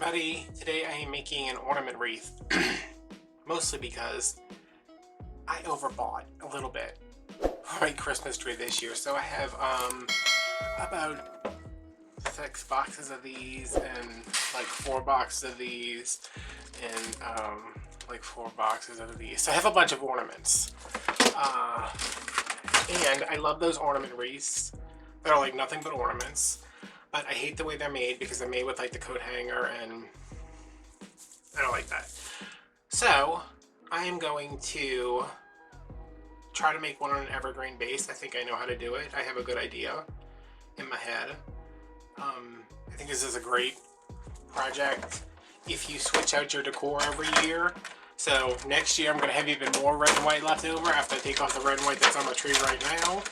everybody, today I am making an ornament wreath, mostly because I overbought a little bit for my Christmas tree this year. So I have about 6 boxes of these and like 4 boxes of these and like 4 boxes of these. So I have a bunch of ornaments. And I love those ornament wreaths that are like nothing but ornaments. But I hate the way they're made because they're made with like the coat hanger and I don't like that. So I am going to try to make one on an evergreen base. I think I know how to do it. I have a good idea in my head. I think this is a great project if you switch out your decor every year. So next year I'm going to have even more red and white left over after I take off the red and white that's on the tree right now.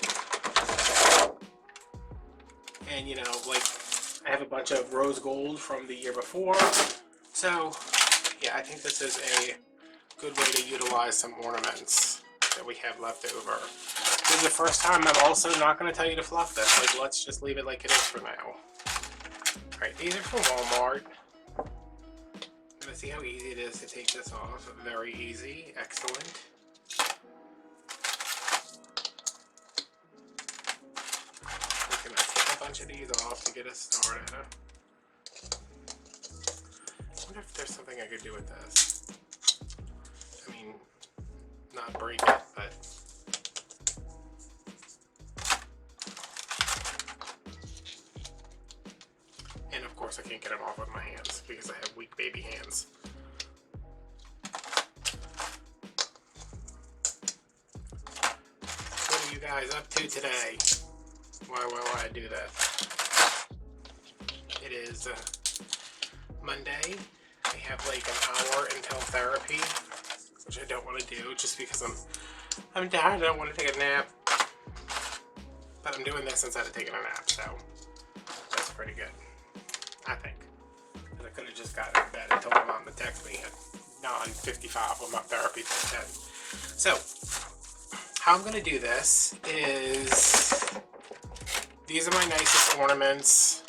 And you know, like I have a bunch of rose gold from the year before. So yeah, I think this is a good way to utilize some ornaments that we have left over. This is the first time I'm also not going to tell you to fluff this. Like, let's just leave it like it is for now. Alright, these are from Walmart. I'm going to see how easy it is to take this off. Very easy. Excellent. I'm going to take a bunch of these off to get us started. I wonder if there's something I could do with this. I mean, not break it, but... And of course I can't get it off with my hands because I have weak baby hands. What are you guys up to today? Why will I do that? It is Monday. I have like an hour until therapy, which I don't want to do just because I'm tired. I don't want to take a nap. But I'm doing this instead of taking a nap, so that's pretty good. I think. Because I could have just gotten in bed and told my mom to text me at 9:55 when my therapy at 10. So, how I'm going to do this is, these are my nicest ornaments.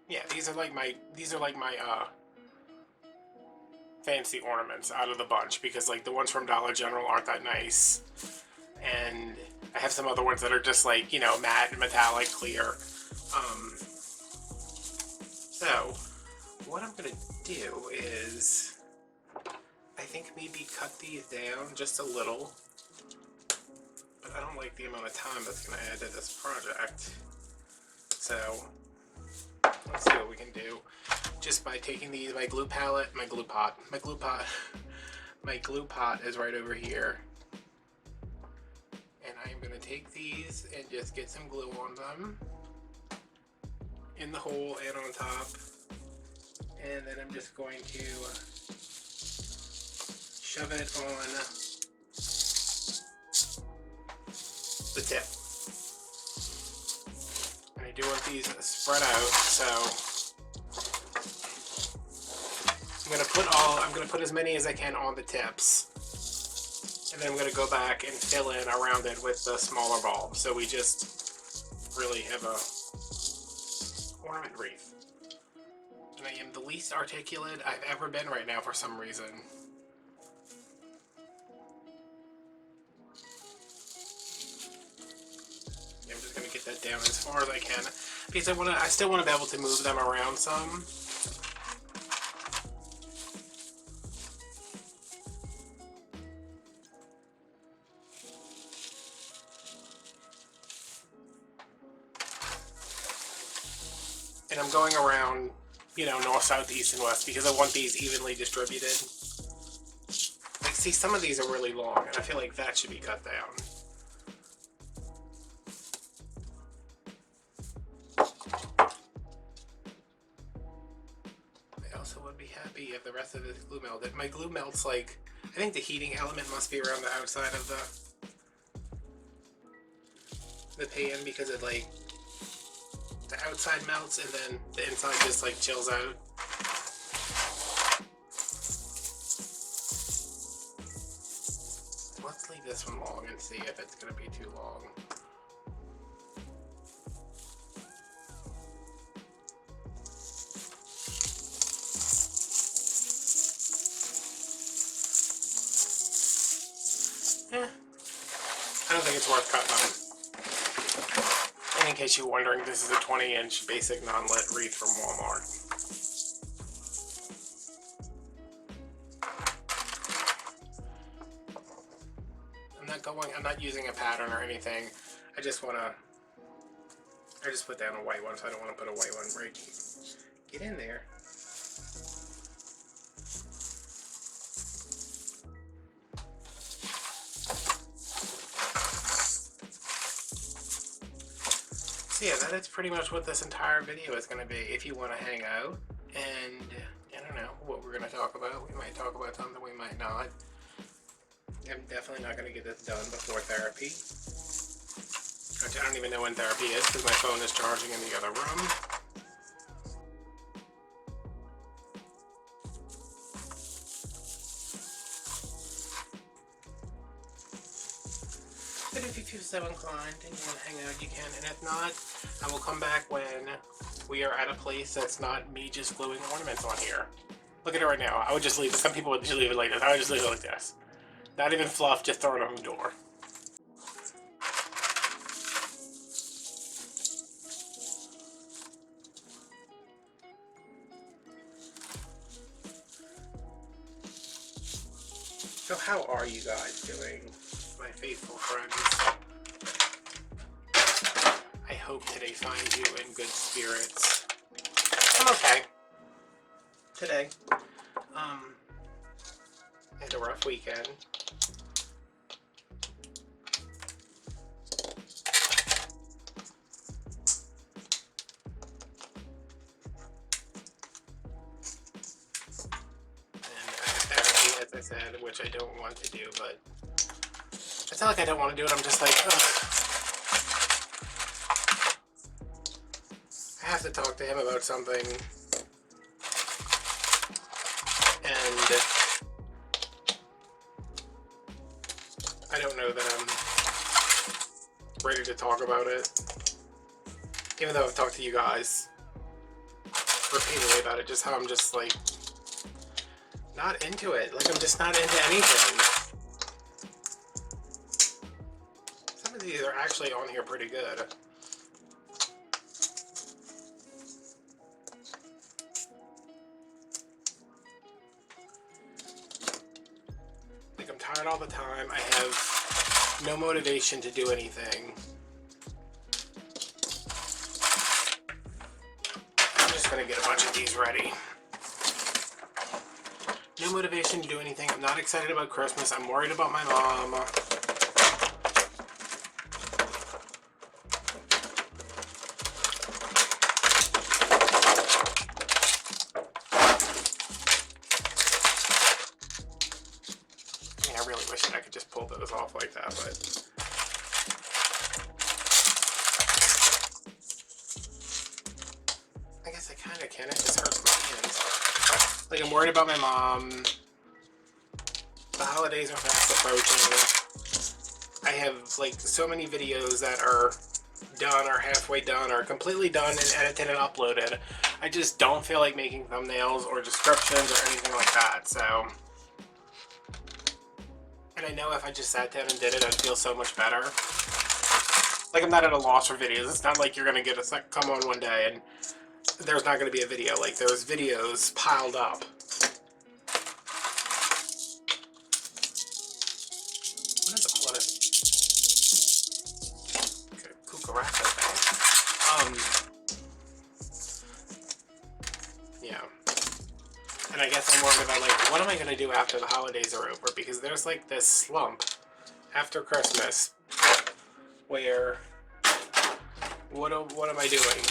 Yeah, these are like my fancy ornaments out of the bunch, because like the ones from Dollar General aren't that nice. And I have some other ones that are just like, you know, matte and metallic clear. So, what I'm going to do is, I think maybe cut these down just a little. But I don't like the amount of time that's going to add to this project. So, let's see what we can do. Just by taking these, my glue pot is right over here. And I am going to take these and just get some glue on them. In the hole and on top, and then I'm just going to shove it on the tip. And I do want these spread out, so I'm gonna put as many as I can on the tips, and then I'm gonna go back and fill in around it with the smaller bulb, so we just really have a ornament wreath. And I am the least articulate I've ever been right now for some reason. I'm just going to get that down as far as I can because I still want to be able to move them around some. And I'm going around, you know, north, south, east, and west because I want these evenly distributed. Like, see, some of these are really long, and I feel like that should be cut down. I also would be happy if the rest of this glue melted. My glue melts like, I think the heating element must be around the outside of the pan because it like, the outside melts and then the inside just like chills out. Let's leave this one long and see if it's going to be too long. I don't think it's worth cutting them. And in case you're wondering, this is a 20-inch basic non-lit wreath from Walmart. I'm not using a pattern or anything. I just put down a white one, so I don't want to put a white one right. Get in there. So yeah, that is pretty much what this entire video is going to be. If you want to hang out, and I don't know what we're going to talk about. We might talk about something, we might not. I'm definitely not going to get this done before therapy. I don't even know when therapy is because my phone is charging in the other room. But if you feel so inclined and you want to hang out, you can. And if not, I will come back when we are at a place that's not me just gluing ornaments on here. Look at it right now. I would just leave it. Some people would just leave it like this. I would just leave it like this. Not even fluff, just throw it on the door. So how are you guys doing, my faithful friends? I hope today finds you in good spirits. I'm okay. Today. I had a rough weekend. As I said, which I don't want to do, but it's not like I don't want to do it, I'm just like, ugh. I have to talk to him about something, and I don't know that I'm ready to talk about it, even though I've talked to you guys repeatedly about it, just how I'm just like, not into it. Like, I'm just not into anything. Some of these are actually on here pretty good. Like, I'm tired all the time. I have no motivation to do anything. I'm just gonna get a bunch of these ready. No motivation to do anything. I'm not excited about Christmas. I'm worried about my mom. I mean, I really wish that I could just pull those off like that, but I guess I kind of can. It just hurts my hands. Like, I'm worried about my mom. The holidays are fast approaching. I have, like, so many videos that are done or halfway done or completely done and edited and uploaded. I just don't feel like making thumbnails or descriptions or anything like that, so. And I know if I just sat down and did it, I'd feel so much better. Like, I'm not at a loss for videos. It's not like you're gonna get a come on one day and there's not going to be a video. Like, there's videos piled up. What is all this? Okay, cucaracha thing. Yeah. And I guess I'm worried about, like, what am I going to do after the holidays are over? Because there's, like, this slump after Christmas where, what am I doing?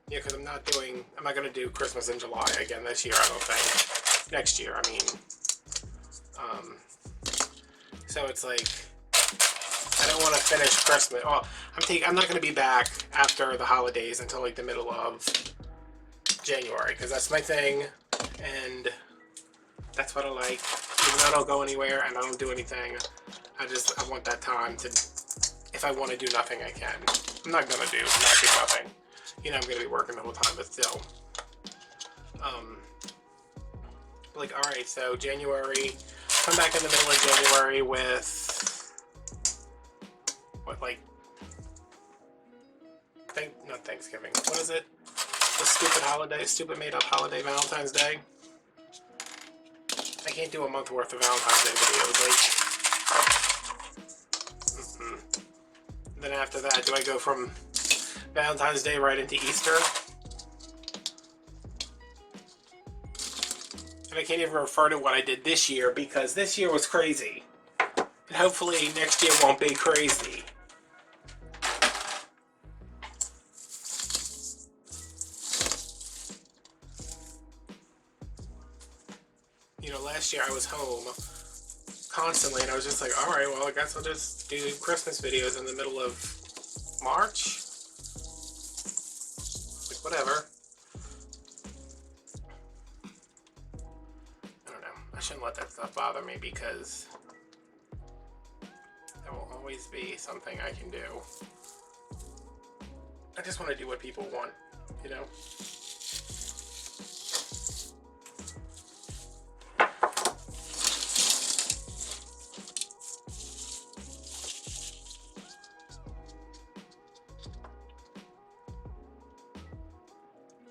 Yeah, because I'm not going to do Christmas in July again this year, I don't think. Next year, I mean. So it's like, I don't want to finish Christmas. Well, I'm not going to be back after the holidays until like the middle of January, because that's my thing, and that's what I like. Even though I don't go anywhere and I don't do anything, I want that time to, if I want to do nothing, I can. I'm not going to not do nothing. You know, I'm going to be working the whole time, but still. Like, alright, so January, come back in the middle of January with, what, like, not Thanksgiving, what is it? The stupid holiday, stupid made up holiday, Valentine's Day. I can't do a month worth of Valentine's Day videos, like, Then after that, do I go from Valentine's Day right into Easter? And I can't even refer to what I did this year because this year was crazy. And hopefully next year won't be crazy. You know, last year I was home constantly and I was just like, alright, well, I guess I'll just do Christmas videos in the middle of March. Like, whatever. I shouldn't let that stuff bother me because there will always be something I can do. I just want to do what people want, you know?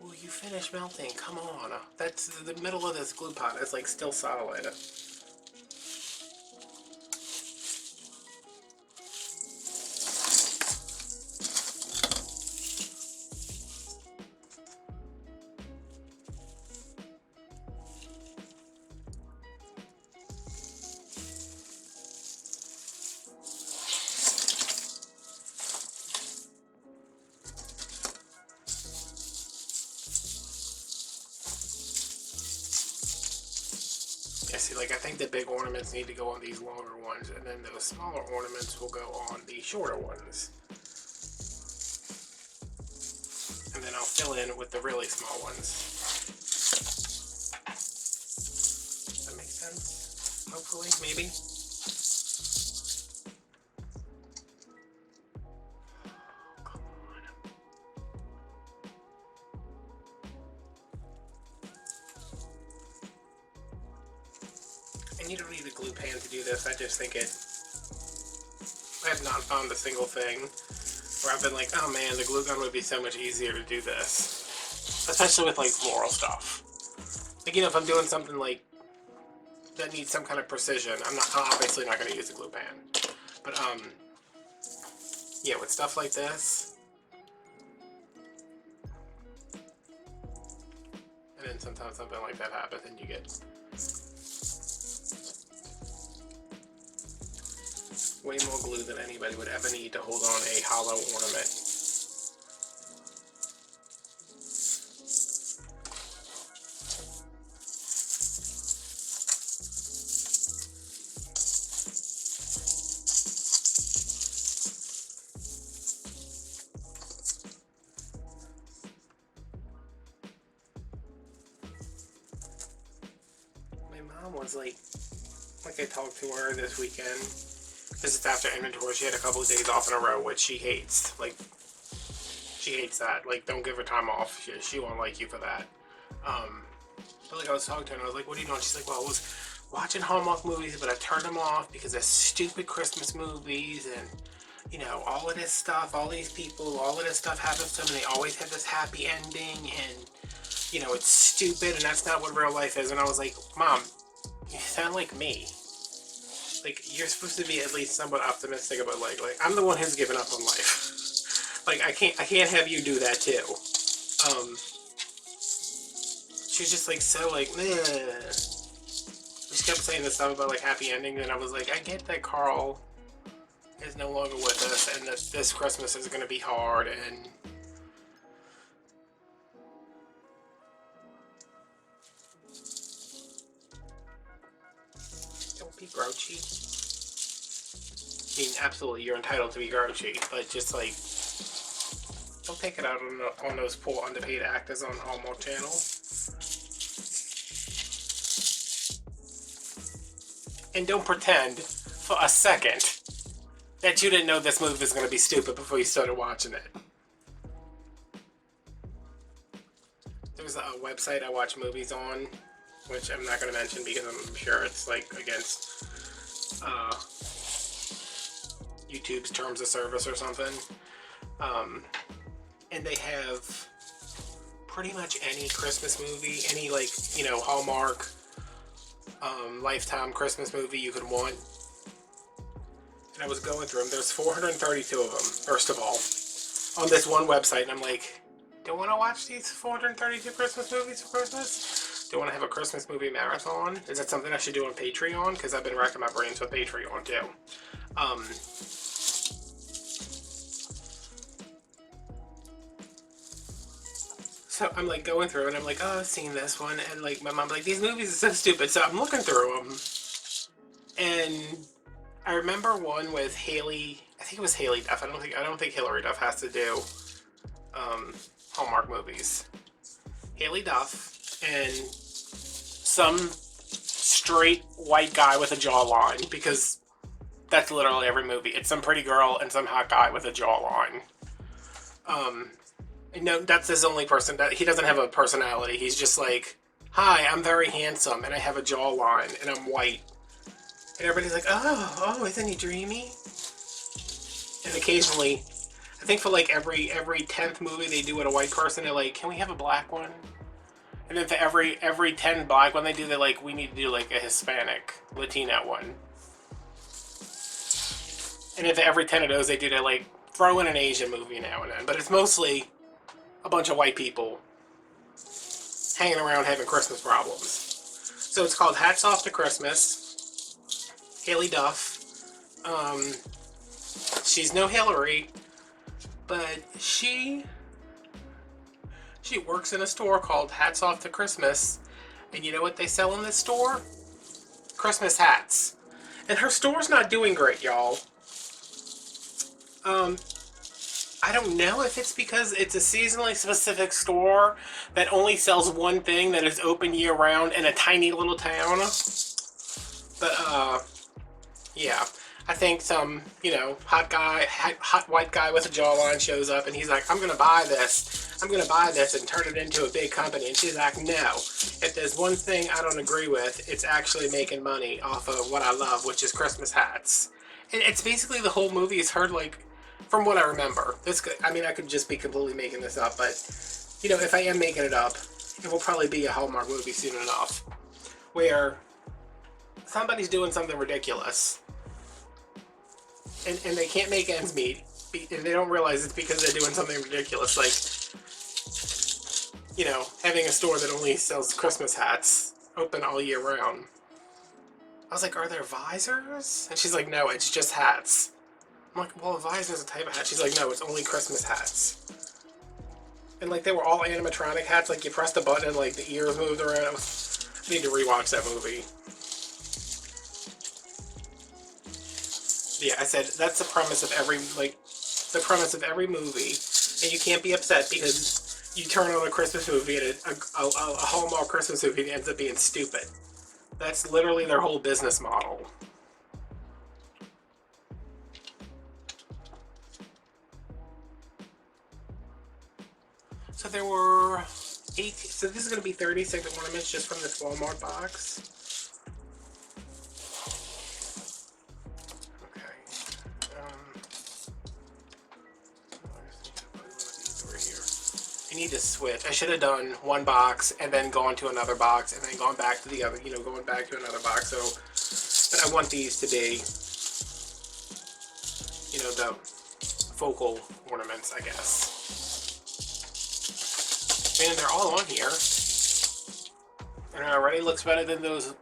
Will you finish melting? Come on. That's the middle of this glue pot is like still solid. Yeah, see, like, I think the big ornaments need to go on these longer ones, and then those smaller ornaments will go on the shorter ones. And then I'll fill in with the really small ones. Does that make sense? Hopefully, maybe. And you don't need a glue pan to do this. I just think I have not found a single thing where I've been like, oh man, the glue gun would be so much easier to do this. Especially with like floral stuff. Like, you know, if I'm doing something like that needs some kind of precision, I'm obviously not going to use a glue pan. But yeah, with stuff like this, and then sometimes something like that happens and you get way more glue than anybody would ever need to hold on a hollow ornament. My mom was like I talked to her this weekend. This is after inventory. She had a couple of days off in a row, which she hates. Like, she hates that. Like, don't give her time off. She won't like you for that. But like, I was talking to her and I was like, what are you doing? She's like, well, I was watching Hallmark movies, but I turned them off because they're stupid Christmas movies and, you know, all of this stuff, all these people, all of this stuff happens to them and they always have this happy ending and, you know, it's stupid and that's not what real life is. And I was like, Mom, you sound like me. Like, you're supposed to be at least somewhat optimistic about like I'm the one who's given up on life. Like, I can't have you do that too. She was just like so like, meh. She kept saying this stuff about like happy endings, and I was like, I get that Carl is no longer with us, and this Christmas is gonna be hard, and don't be grouchy. I mean, absolutely, you're entitled to be grouchy, but just like, don't take it out on those poor underpaid actors on Hallmark Channel. And don't pretend for a second that you didn't know this movie was going to be stupid before you started watching it. There's a website I watch movies on which I'm not going to mention because I'm sure it's like against YouTube's terms of service or something. And they have pretty much any Christmas movie, any like, you know, Hallmark, Lifetime Christmas movie you could want. And I was going through them. There's 432 of them, first of all, on this one website. And I'm like, don't want to watch these 432 Christmas movies for Christmas? Do I want to have a Christmas movie marathon? Is that something I should do on Patreon? Because I've been racking my brains with Patreon too. So I'm like going through and I'm like, oh, I've seen this one. And like my mom's like, these movies are so stupid. So I'm looking through them. And I remember one with Haley, I think it was Haley Duff. I don't think Hilary Duff has to do Hallmark movies. Haley Duff and some straight white guy with a jawline, because that's literally every movie. It's some pretty girl and some hot guy with a jawline. No, that's his only person. That he doesn't have a personality. He's just like, hi, I'm very handsome and I have a jawline and I'm white. And everybody's like, oh, isn't he dreamy? And occasionally, I think for like every 10th movie they do with a white person, they're like, can we have a black one? And then for every 10 black one they do, they're like, we need to do like a Hispanic, Latina one. And if every 10 of those they do, they're like, throw in an Asian movie now and then. But it's mostly a bunch of white people hanging around having Christmas problems. So it's called Hats Off to Christmas. Haley Duff. She's no Hillary, but she works in a store called Hats Off to Christmas. And you know what they sell in this store? Christmas hats. And her store's not doing great, y'all. I don't know if it's because it's a seasonally specific store that only sells one thing that is open year-round in a tiny little town. But, yeah. I think some, you know, hot white guy with a jawline shows up and he's like, I'm going to buy this. I'm going to buy this and turn it into a big company. And she's like, no. If there's one thing I don't agree with, it's actually making money off of what I love, which is Christmas hats. And it's basically the whole movie is her, like, from what I remember. I mean, I could just be completely making this up, but, you know, if I am making it up, it will probably be a Hallmark movie soon enough, where somebody's doing something ridiculous, and they can't make ends meet, and they don't realize it's because they're doing something ridiculous, like, you know, having a store that only sells Christmas hats open all year round. I was like, are there visors? And she's like, no, it's just hats. I'm like, well, a visor is a type of hat. She's like, no, it's only Christmas hats. And like, they were all animatronic hats. Like, you pressed a button and like the ears moved around. I need to rewatch that movie. Yeah, I said that's the premise of every movie, and you can't be upset because you turn on a Christmas movie and a Hallmark Christmas movie ends up being stupid. That's literally their whole business model. So there were 8. So this is going to be 36 ornaments just from this Walmart box. I need to switch. I should have done one box and then gone to another box and then gone back to the other, you know, going back to another box. So, but I want these to be, you know, the focal ornaments, I guess. And they're all on here. And it already looks better than those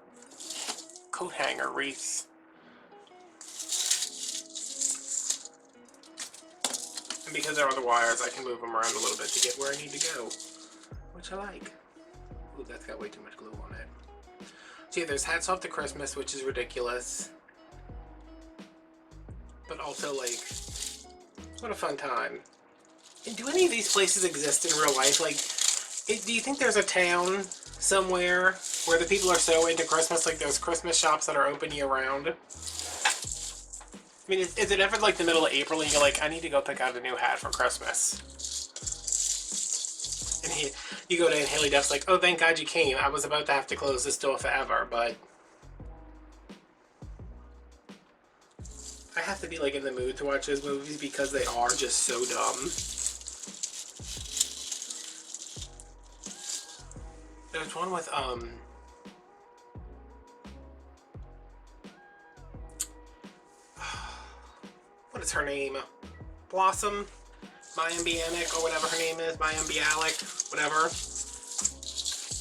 coat hanger wreaths. And because there are the wires, I can move them around a little bit to get where I need to go, which I like. Ooh, that's got way too much glue on it. So yeah, there's Hats Off to Christmas, which is ridiculous. But also, like, what a fun time. And do any of these places exist in real life? Like, do you think there's a town somewhere where the people are so into Christmas, like those Christmas shops that are open year-round? I mean, is it ever like the middle of April and you're like, I need to go pick out a new hat for Christmas? And you go to and Haley Duff's like, oh, thank God you came. I was about to have to close this door forever, but I have to be like in the mood to watch those movies because they are just so dumb. There's one with what is her name? Blossom? Mayim Bialik, or whatever her name is, Mayim Bialik, whatever.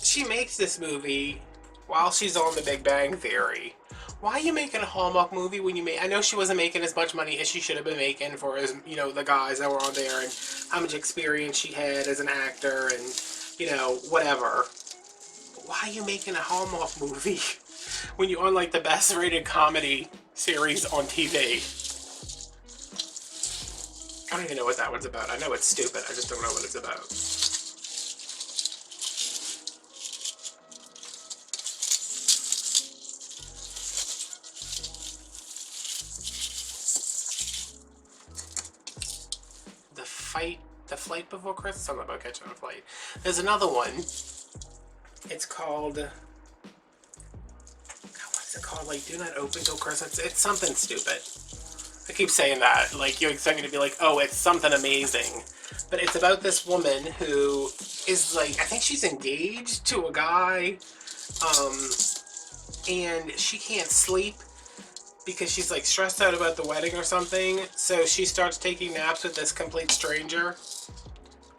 She makes this movie while she's on The Big Bang Theory. Why are you making a Hallmark movie when you make... I know she wasn't making as much money as she should have been making for, as you know, the guys that were on there and how much experience she had as an actor and, you know, whatever. But why are you making a Hallmark movie when you're on, like, the best rated comedy series on TV? I don't even know what that one's about. I know it's stupid. I just don't know what it's about. The Flight Before Christmas? Something about catching a flight. There's another one. It's called... God, what is it called? Like, Do Not Open Till Christmas? It's something stupid. I keep saying that. Like, you're expecting to be like, oh, it's something amazing. But it's about this woman who is like, I think she's engaged to a guy. And she can't sleep because she's like stressed out about the wedding or something. So she starts taking naps with this complete stranger.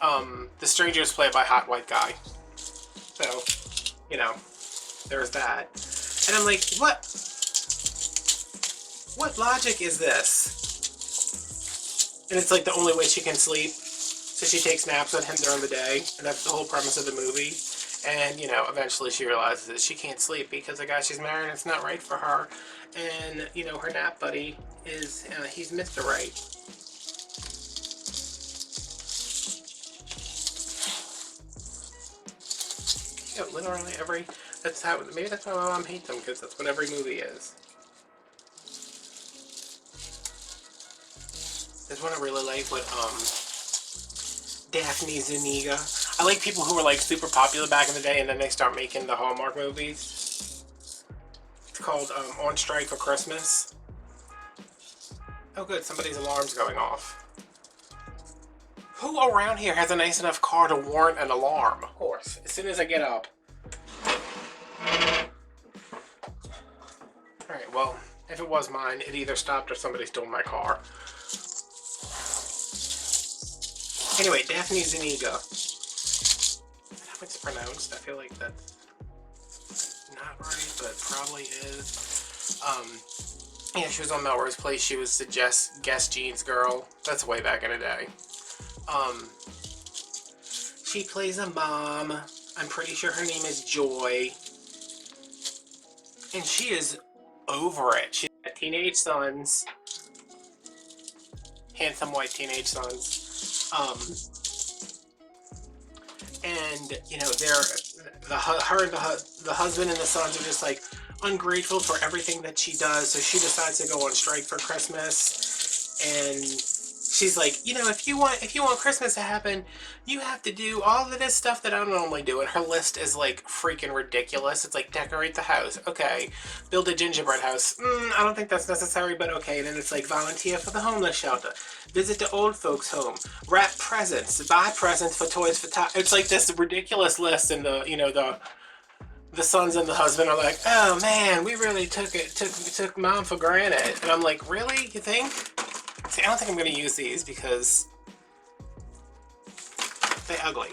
The stranger is played by a hot white guy. So, you know, there's that. And I'm like, what logic is this? And it's like the only way she can sleep. So she takes naps with him during the day. And that's the whole premise of the movie. And, you know, eventually she realizes that she can't sleep because the guy she's marrying is not right for her. And, you know, her nap buddy is, he's Mr. Right. You know, literally every, that's how, maybe that's why my mom hates them, because that's what every movie is. There's one I really like with, Daphne Zuniga. I like people who were like super popular back in the day and then they start making the Hallmark movies. It's called On Strike for Christmas. Oh good, somebody's alarm's going off. Who around here has a nice enough car to warrant an alarm? Of course, as soon as I get up. Alright, well, if it was mine, it either stopped or somebody stole my car. Anyway, Daphne Zuniga. Is that how it's pronounced? I feel like that's not right, but it probably is. Yeah, she was on Melrose Place. She was the Guess Jeans girl. That's way back in the day. She plays a mom. I'm pretty sure her name is Joy. And she is over it. She's got teenage sons. Handsome white teenage sons. And you know, the husband and the sons are just like ungrateful for everything that she does. So she decides to go on strike for Christmas, and she's like, you know, if you want Christmas to happen, you have to do all of this stuff that I don't normally do. And her list is like freaking ridiculous. It's like decorate the house, okay, build a gingerbread house, I don't think that's necessary, but okay. And then it's like volunteer for the homeless shelter, visit the old folks home, wrap presents, buy presents for Toys for Tots. It's like this ridiculous list, and the, you know, the sons and the husband are like, oh man, we really took mom for granted. And I'm like, really? You think? See, I don't think I'm going to use these because they're ugly.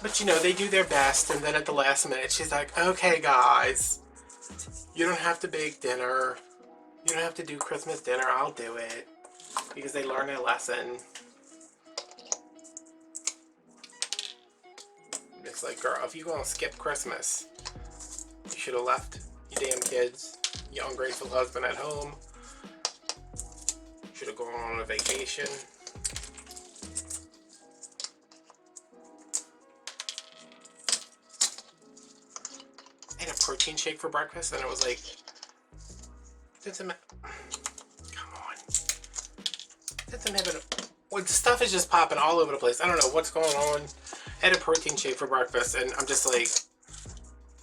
But you know, they do their best, and then at the last minute she's like, okay guys, you don't have to bake dinner, you don't have to do Christmas dinner, I'll do it. Because they learn their lesson. It's like, girl, if you're gonna skip Christmas, you should have left your damn kids, your ungrateful husband at home. Should have gone on a vacation. I had a protein shake for breakfast, and I was like, come on. Well, stuff is just popping all over the place. I don't know what's going on. I had a protein shake for breakfast, and I'm just like,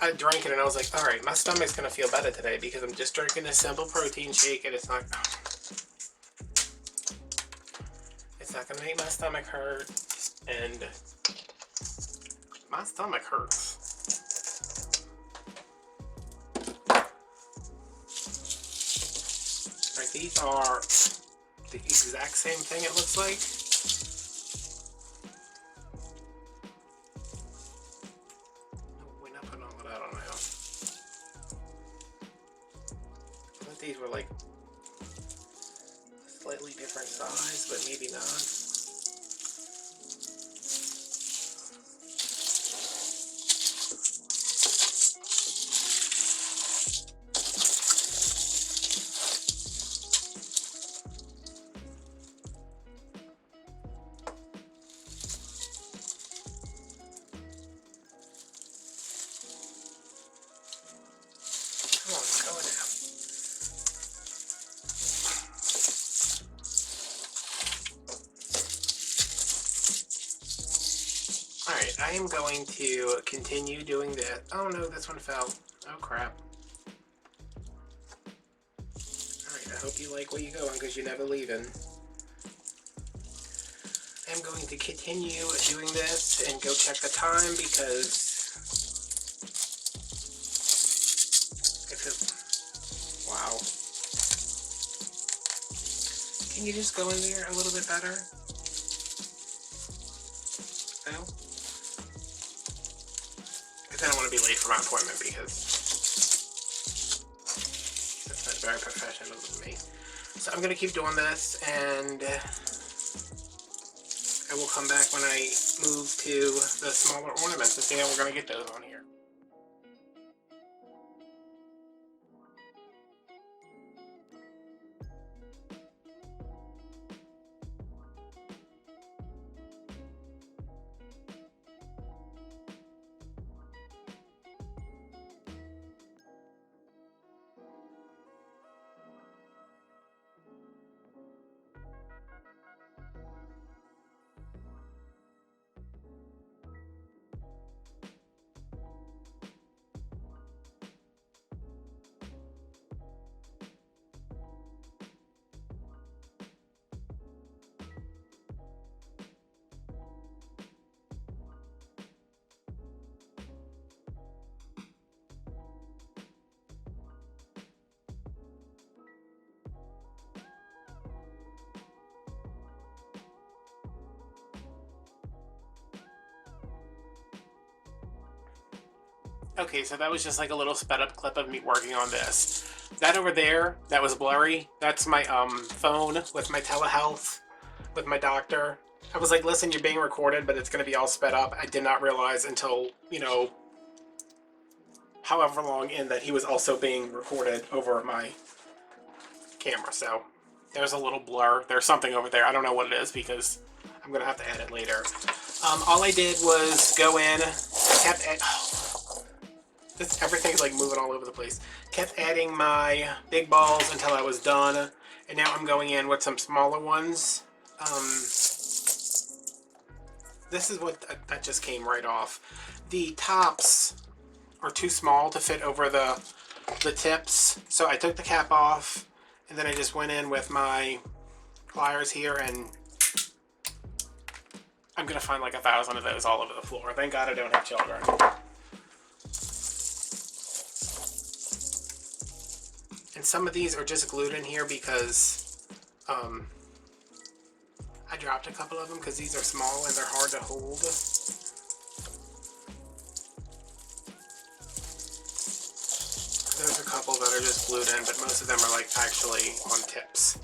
I drank it, and I was like, all right, my stomach's going to feel better today because I'm just drinking a simple protein shake, and it's not going to make my stomach hurt, and my stomach hurts. Like, these are the exact same thing, it looks like. We're not putting all of that on now. I thought these were like a slightly different size, but maybe not. Come on, go now. Alright, I am going to continue doing that. Oh no, this one fell. Oh crap. Alright, I hope you like where you're going because you're never leaving. I'm going to continue doing this and go check the time because wow. Can you just go in there a little bit better? No? Because I don't want to be late for my appointment because that's not very professional of me. So I'm going to keep doing this, and I will come back when I move to the smaller ornaments to see how we're going to get those on here. Okay, so that was just like a little sped up clip of me working on this. That over there, that was blurry. That's my phone with my telehealth, with my doctor. I was like, listen, you're being recorded, but it's going to be all sped up. I did not realize until, you know, however long in that he was also being recorded over my camera. So there's a little blur. There's something over there. I don't know what it is because I'm going to have to edit later. All I did was go in, kept everything's like moving all over the place. Kept adding my big balls until I was done, and now I'm going in with some smaller ones. This is what that just came right off. The tops are too small to fit over the tips, so I took the cap off, and then I just went in with my pliers here, and I'm gonna find like 1,000 of those all over the floor. Thank God I don't have children. And some of these are just glued in here because I dropped a couple of them because these are small and they're hard to hold. There's a couple that are just glued in, but most of them are like actually on tips.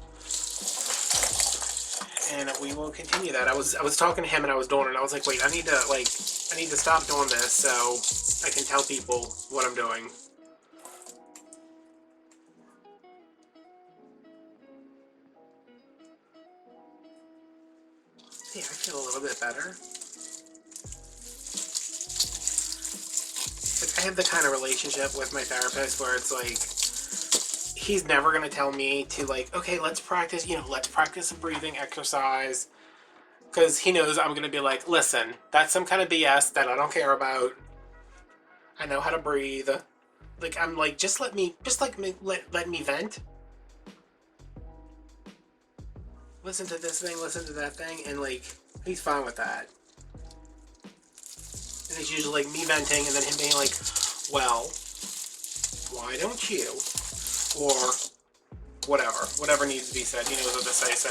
And we will continue that. I was talking to him and I was doing it, and I was like, wait, I need to stop doing this so I can tell people what I'm doing. Yeah, I feel a little bit better. But I have the kind of relationship with my therapist where it's like, he's never going to tell me to like, okay, let's practice, let's practice a breathing exercise. Because he knows I'm going to be like, listen, that's some kind of BS that I don't care about. I know how to breathe. Like, I'm like, just let me vent. Listen to this thing, listen to that thing, and like, he's fine with that. And it's usually like me venting and then him being like, well, why don't you? Or whatever needs to be said. He knows what to say. So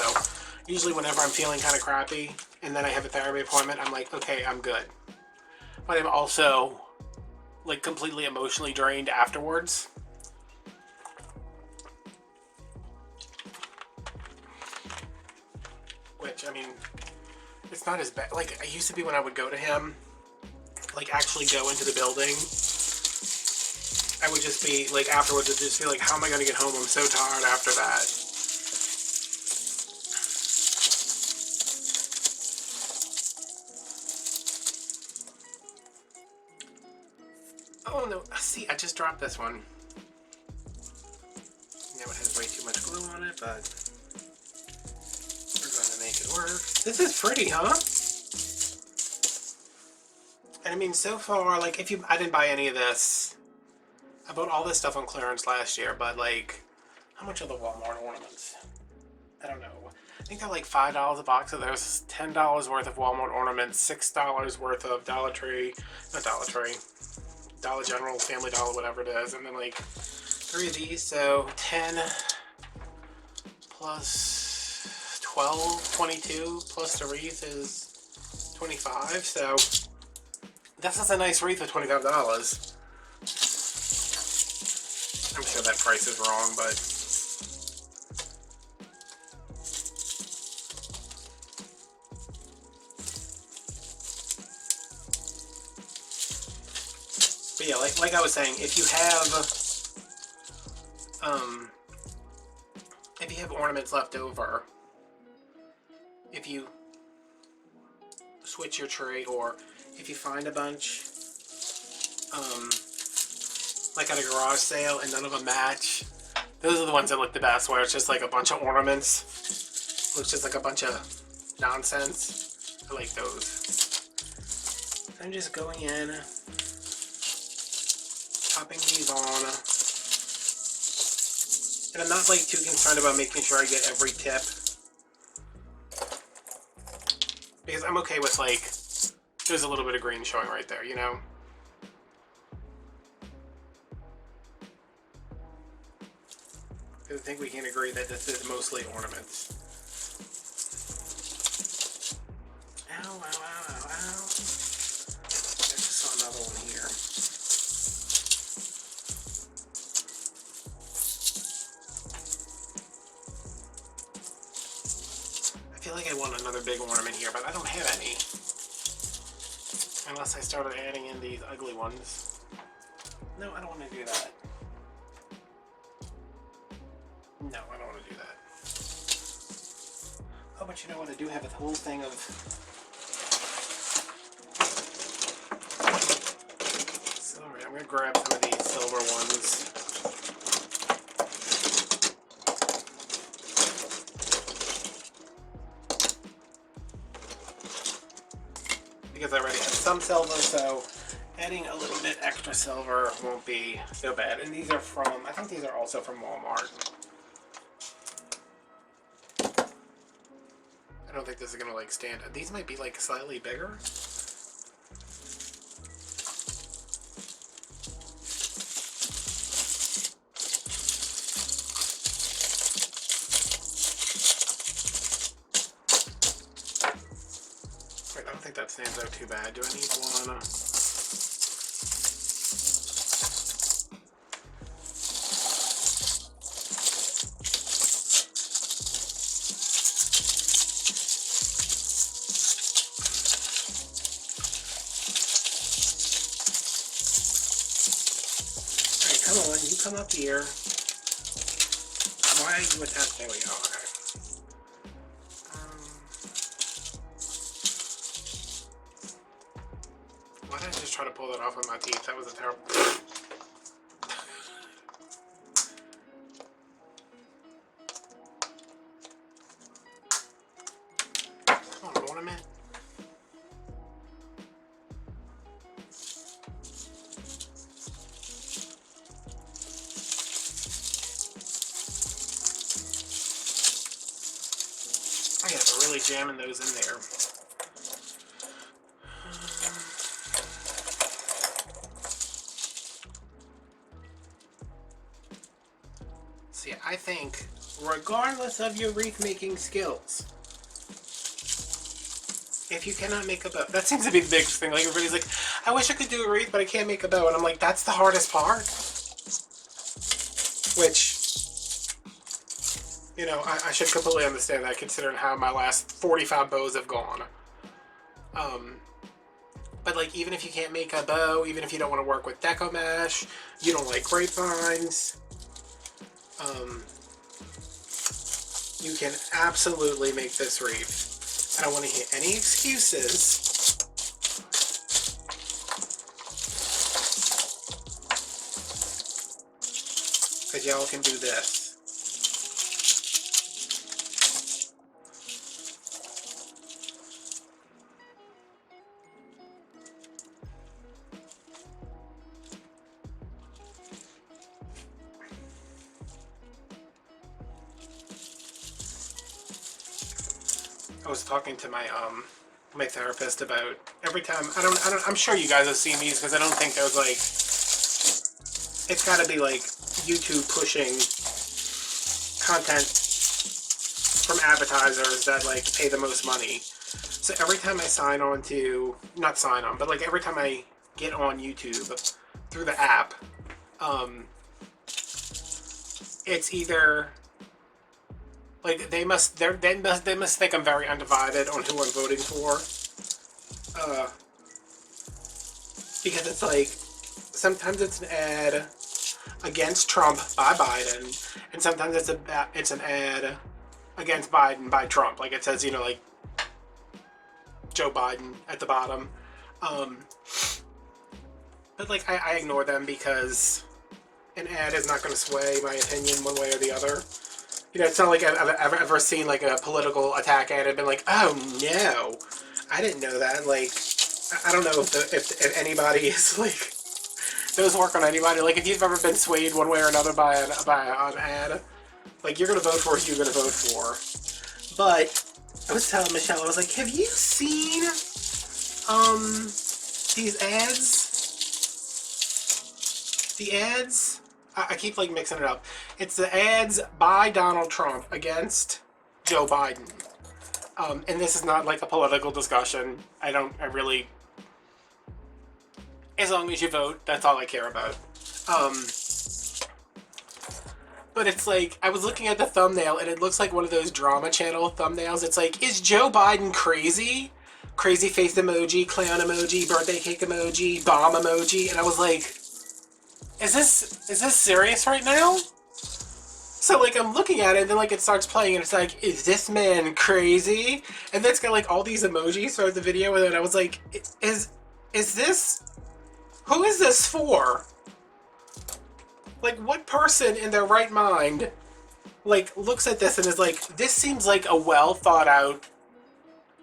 usually whenever I'm feeling kind of crappy and then I have a therapy appointment, I'm like, okay, I'm good. But I'm also like completely emotionally drained afterwards. Which, I mean, it's not as bad. Like, I used to be when I would go to him, like actually go into the building, I would just be like, afterwards, it'd just be like, how am I going to get home? I'm so tired after that. Oh no, see, I just dropped this one. Now it has way too much glue on it, but we're going to make it work. This is pretty, huh? And I mean, so far, like, I didn't buy any of this. I bought all this stuff on clearance last year, but like, how much are the Walmart ornaments? I don't know. I think they're like $5 a box, so there's $10 worth of Walmart ornaments, $6 worth of Dollar Tree, not Dollar Tree, Dollar General, Family Dollar, whatever it is, and then like 3 of these, so 10 plus 12, 22, plus the wreath is 25, so that's a nice wreath for $25. I'm sure that price is wrong, but yeah, like I was saying, if you have ornaments left over, if you switch your tray, or if you find a bunch, like at a garage sale and none of them match, those are the ones that look the best, where it's just like a bunch of ornaments. Looks just like a bunch of nonsense. I like those. I'm just going in, popping these on. And I'm not like too concerned about making sure I get every tip. Because I'm okay with like, there's a little bit of green showing right there, you know? I think we can agree that this is mostly ornaments. Ow, ow, ow, ow, ow. I just saw another one here. I feel like I want another big ornament here, but I don't have any. Unless I started adding in these ugly ones. No, I don't want to do that. No, I don't want to do that. Oh, but you know what? I do have a whole thing of silver. I'm going to grab some of these silver ones. Because I already have some silver, so adding a little bit extra silver won't be so bad. And these are from, I think these are also from Walmart. I don't think this is going to like stand. These might be like slightly bigger. Wait, I don't think that stands out too bad. Do I need one? Come on, you come up here. Why are you attached? There we go. Okay. Why did I just try to pull that off with my teeth. That was a terrible... Come on, Ornament. I have to really jamming those in there. See, I think, regardless of your wreath making skills, if you cannot make a bow, that seems to be the biggest thing. Like, everybody's like, I wish I could do a wreath, but I can't make a bow. And I'm like, that's the hardest part. Which, you know, I should completely understand that, considering how my last 45 bows have gone. But like, even if you can't make a bow, even if you don't want to work with deco mesh, you don't like grapevines, you can absolutely make this wreath. I don't want to hear any excuses. Because y'all can do this. I was talking to my my therapist about every time. I'm sure you guys have seen these, because I don't think there's like, it's got to be like YouTube pushing content from advertisers that like pay the most money. So every time I sign on to, not sign on, but like every time I get on YouTube through the app, it's either like they must think I'm very undivided on who I'm voting for, because it's like sometimes it's an ad against Trump by Biden, and sometimes it's an ad against Biden by Trump. Like it says, you know, like Joe Biden at the bottom. But like I ignore them, because an ad is not going to sway my opinion one way or the other. You know, it's not like I've ever seen like a political attack ad and been like, oh no, I didn't know that. Like, I don't know if anybody is like, those work on anybody. Like, if you've ever been swayed one way or another by an ad, like, you're going to vote for who you're going to vote for. But I was telling Michelle, I was like, have you seen these ads? The ads? I keep like mixing it up. It's the ads by Donald Trump against Joe Biden. And this is not like a political discussion. I really, as long as you vote, that's all I care about. But it's like, I was looking at the thumbnail and it looks like one of those drama channel thumbnails. It's like, is Joe Biden crazy? Crazy face emoji, clown emoji, birthday cake emoji, bomb emoji. And I was like, is this serious right now? So like I'm looking at it and then like it starts playing and it's like, is this man crazy? And then it's got like all these emojis throughout the video, and then I was like, is this, who is this for? Like, what person in their right mind like looks at this and is like, this seems like a well thought out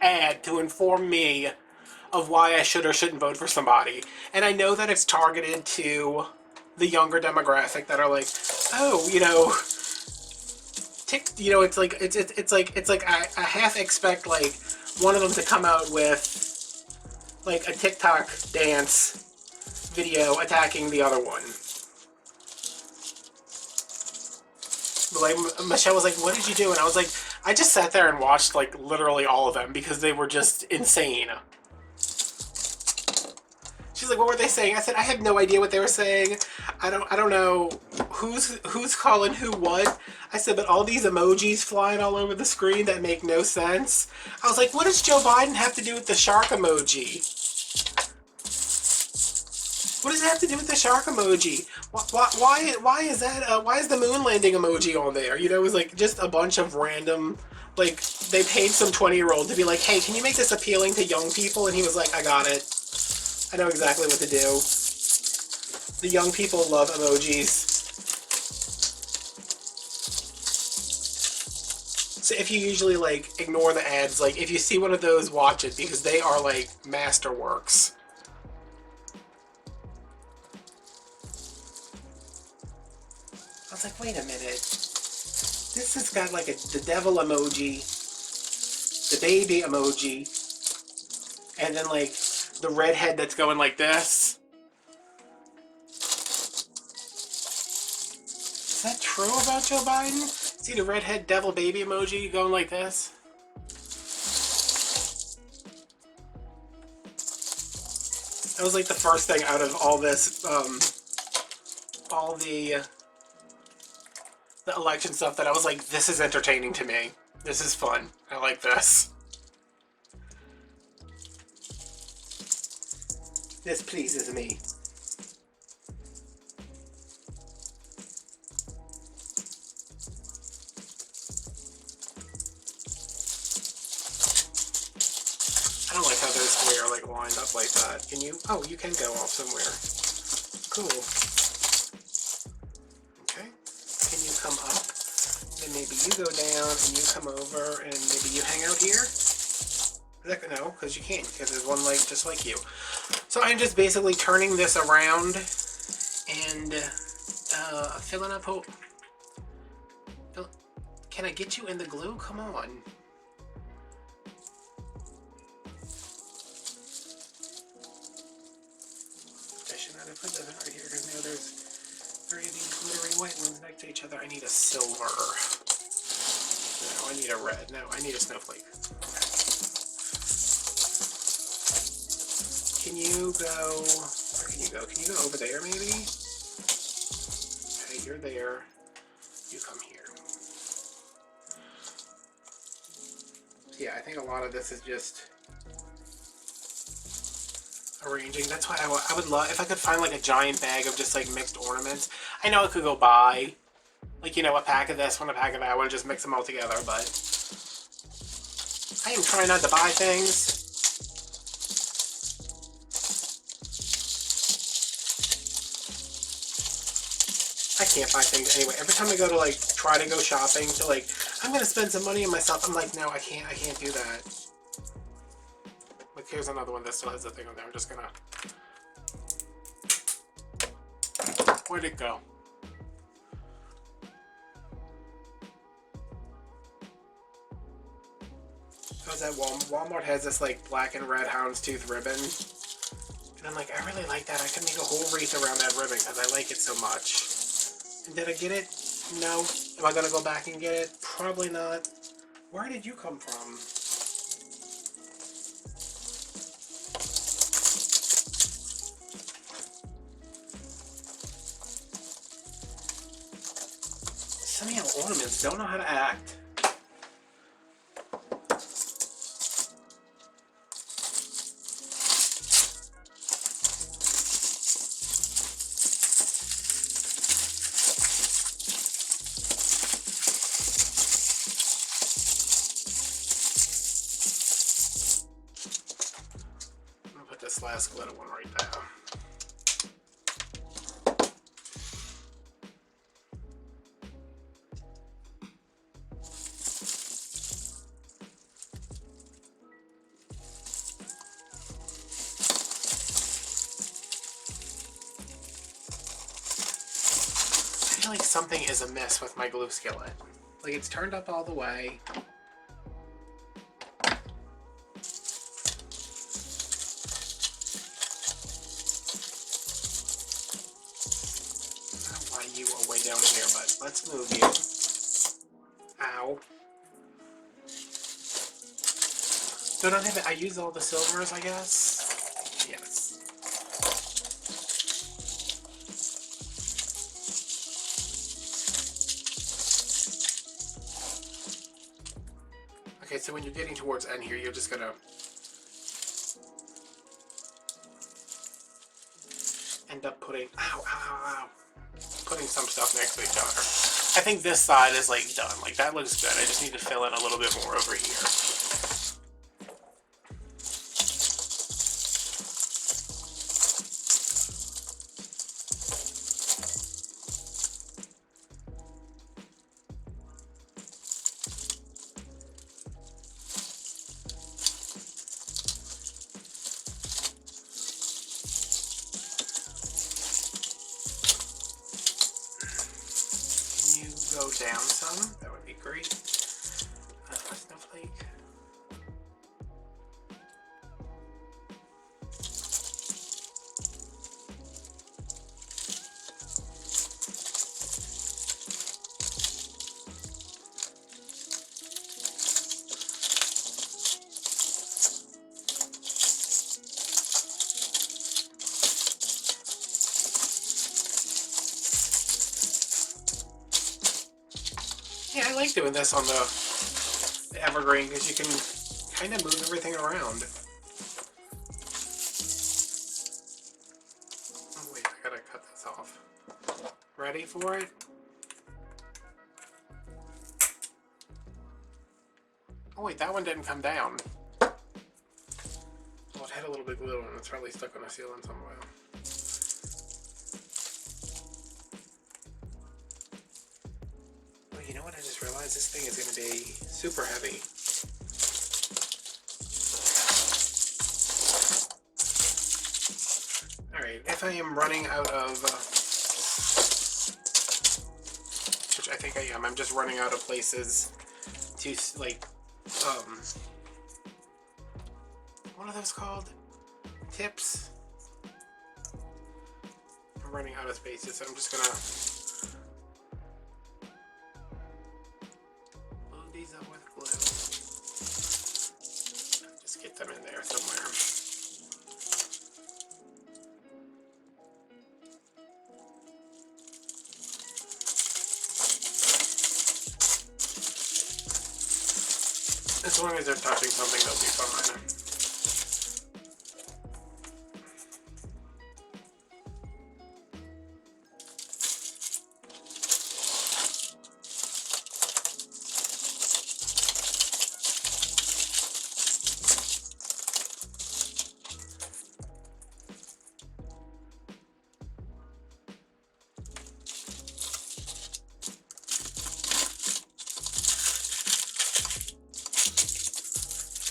ad to inform me of why I should or shouldn't vote for somebody. And I know that it's targeted to the younger demographic that are like, oh, you know, it's like I half expect like one of them to come out with like a TikTok dance video attacking the other one. But like Michelle was like, what did you do? And I was like, I just sat there and watched like literally all of them because they were just insane. She's like, what were they saying? I said, I have no idea what they were saying. I don't know who's calling who what. I said, but all these emojis flying all over the screen that make no sense. I was like, what does Joe Biden have to do with the shark emoji? What does it have to do with the shark emoji? Why is that? Why is the moon landing emoji on there? You know, it was like just a bunch of random, like they paid some 20-year-old to be like, hey, can you make this appealing to young people? And he was like, I got it. I know exactly what to do. The young people love emojis. So if you usually like ignore the ads, like if you see one of those, watch it because they are like masterworks. I was like, wait a minute. This has got like the devil emoji, the baby emoji, and then like the redhead that's going like this. Is that true about Joe Biden? See the redhead devil baby emoji going like this? That was like the first thing out of all this, all the election stuff that I was like, this is entertaining to me. This is fun. I like this. This pleases me. I don't like how those three are like lined up like that. Can you? Oh, you can go off somewhere. Cool. Okay. Can you come up? Then maybe you go down and you come over and maybe you hang out here? No, because you can't, because there's one like just like you. So I'm just basically turning this around and filling up. Can I get you in the glue? Come on. I should not have put that right here because now there's three of these glittery white ones next to each other. I need a silver. No, I need a red. No, I need a snowflake. Can you go, where can you go? Can you go over there maybe? Okay, you're there. You come here. Yeah, I think a lot of this is just arranging. That's why I would love, if I could find like a giant bag of just like mixed ornaments. I know I could go buy, like, you know, a pack of this one, a pack of that one, just mix them all together, but I am trying not to buy things. I can't buy things anyway. Every time I go to like try to go shopping to like, I'm gonna spend some money on myself, I'm like, no, I can't do that. Like, here's another one that still has the thing on there. I'm just gonna, where'd it go? How's that? Walmart has this like black and red houndstooth ribbon, and I'm like, I really like that. I could make a whole wreath around that ribbon because I like it so much. And did I get it? No. Am I gonna go back and get it? Probably not. Where did you come from? Some of y'all ornaments don't know how to act. This last glitter one right there. I feel like something is amiss with my glue skillet. Like, it's turned up all the way. Down here, but let's move you. Ow. So I don't have it. I use all the silvers, I guess. Yes. Okay, so when you're getting towards end here, you're just gonna end up putting, ow, ow, ow, ow. Putting some stuff next to each other. I think this side is like done. Like, that looks good. I just need to fill in a little bit more over here. go down some, that would be great. Snowflake. Yeah, I like doing this on the Evergreen because you can kind of move everything around. Oh wait, I gotta cut this off. Ready for it? Oh wait, that one didn't come down. Well, it had a little bit of glue and it's probably stuck on a ceiling somewhere. You know what, I just realized this thing is going to be super heavy. Alright, if I am running out of, which I think I am, I'm just running out of places to, like, what are those called? Tips? I'm running out of spaces, so I'm just going to these up with glue. Just get them in there somewhere. As long as they're touching something, they'll be fine.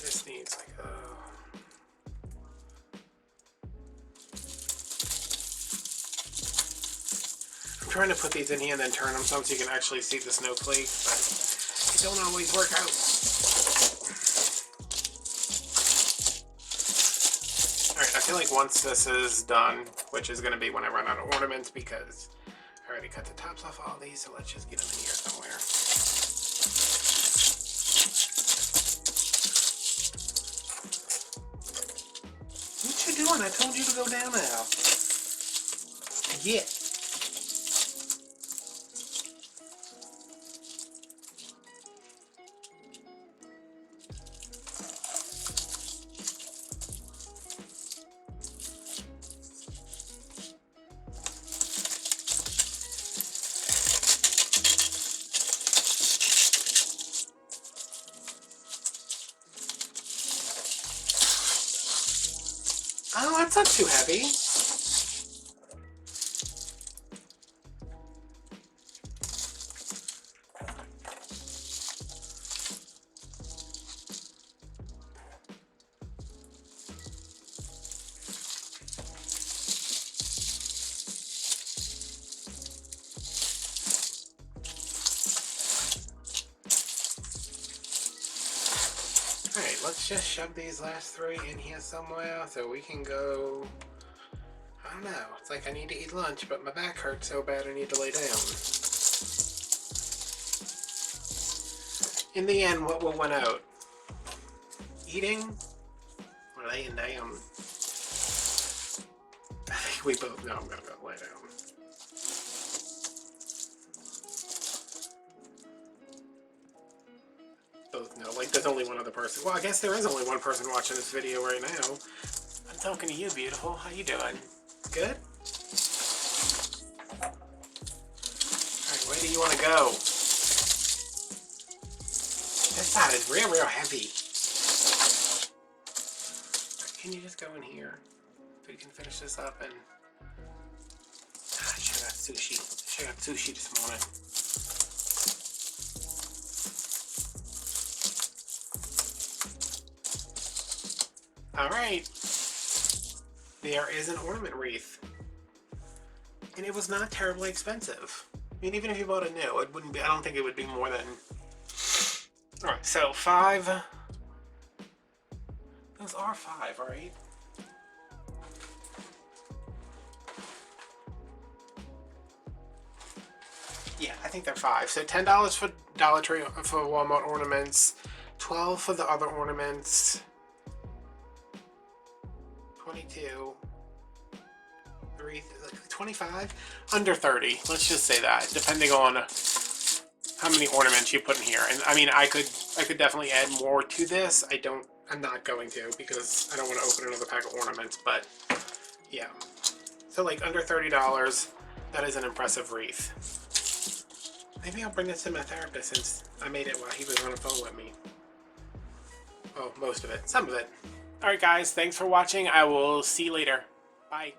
This needs like a... I'm trying to put these in here and then turn them so you can actually see the snowflake, but it don't always work out. Alright, I feel like once this is done, which is going to be when I run out of ornaments because I already cut the tops off all these, so let's just get them in here somewhere. What you doing? I told you to go down now. Yeah. Oh, that's not too heavy. Alright, let's just shove these last three in here somewhere so we can go... I don't know, it's like I need to eat lunch, but my back hurts so bad I need to lay down. In the end, what will win out? Eating or laying down? I think we both know I'm gonna go lay down. Both know, like there's only one other person. Well, I guess there is only one person watching this video right now. I'm talking to you, beautiful. How you doing? Good? Alright, where do you want to go? This side is real, real heavy. Can you just go in here? So we can finish this up and... I should have sushi. I should have sushi this morning. Alright. There is an ornament wreath. And it was not terribly expensive. I mean, even if you bought a new, it wouldn't be, I don't think it would be more than... Alright, so 5. Those are 5, right? Yeah, I think they're 5. So $10 for Dollar Tree, for Walmart ornaments, 12 for the other ornaments, 22, 3, like 25, under 30. Let's just say that, depending on how many ornaments you put in here. And I mean, I could definitely add more to this. I'm not going to, because I don't want to open another pack of ornaments. But yeah, so like under $30. That is an impressive wreath. Maybe I'll bring this to my therapist since I made it while he was on the phone with me. Oh, most of it. Some of it. Alright guys, thanks for watching. I will see you later. Bye.